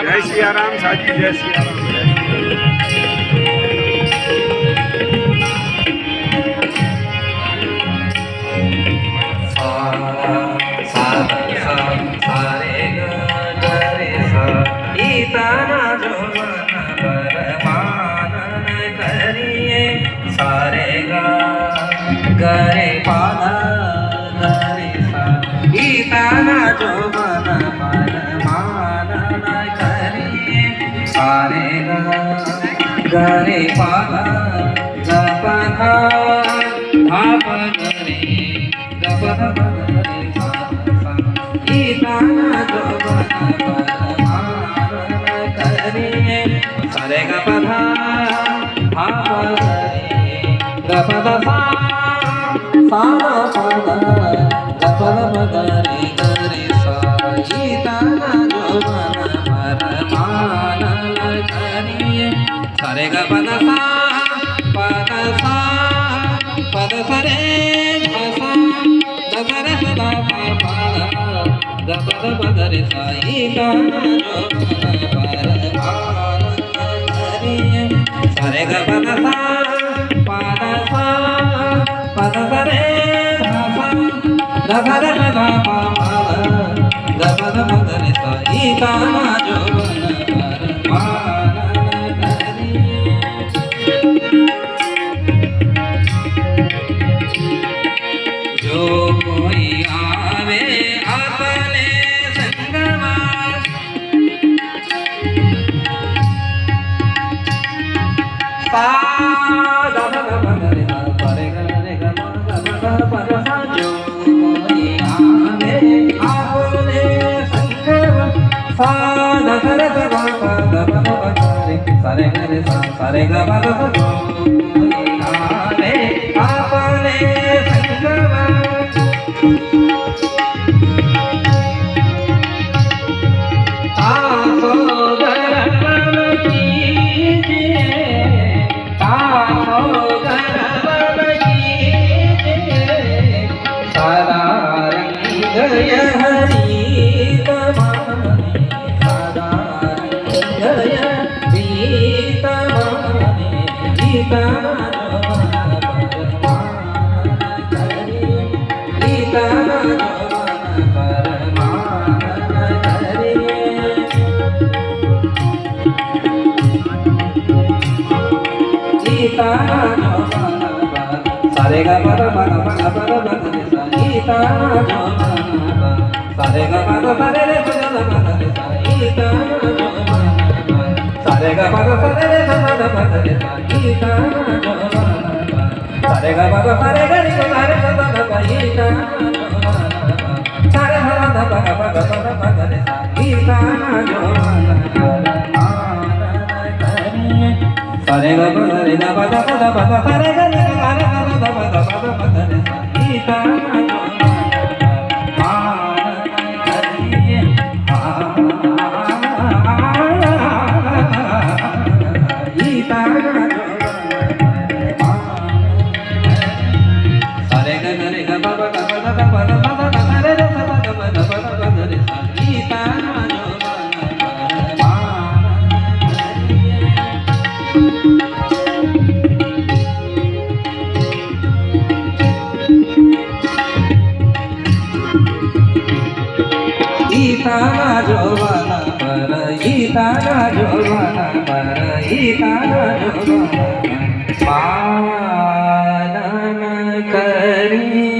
जय सिया राम साजी, जय सिया राम। गरे पादा गरे सा गीताना जो मन मान करिए सारे गरे पादा गपधा भाप गरे गपधा गरे सा गीताना जो मन मान करिए सारे गपधा भाप गरे गपधा सा गरे गरे सा गीताना जो मन मान करिए सारे ग पद सा पद सरे सा दसरे सदा ग पद रे सा गीताना जो मन मान करिए सारे ग पद सा पद सरे गरे सदा गपद मगरे सा गीताना जो मन मान करिए जो कोई आवे अपने संगमा सा सारे गरे सा सारे ग पद सा आवे आपने संगमा तासो गरबन कीजिए तासो गरबन कीजिए सदा रंग हरि सारे ग पद पद पद पद पद रे सा गीताना जो मन सारे ग पद सरे रे पद पद रे सा गीताना जो मन सारे ग पद सरे रे पद पद रे सा गीताना जो मन सारे ग पद सरे ग रे सारे पद पद गीताना जो मन सारे पद पद पद पद पद रे सा गीताना जो मन सारे ग प रे ग प द प द प द सारे ग रे ग रे ग द प द प द प द रे सा गीताना जो मान करिए गीताना जो पालन करी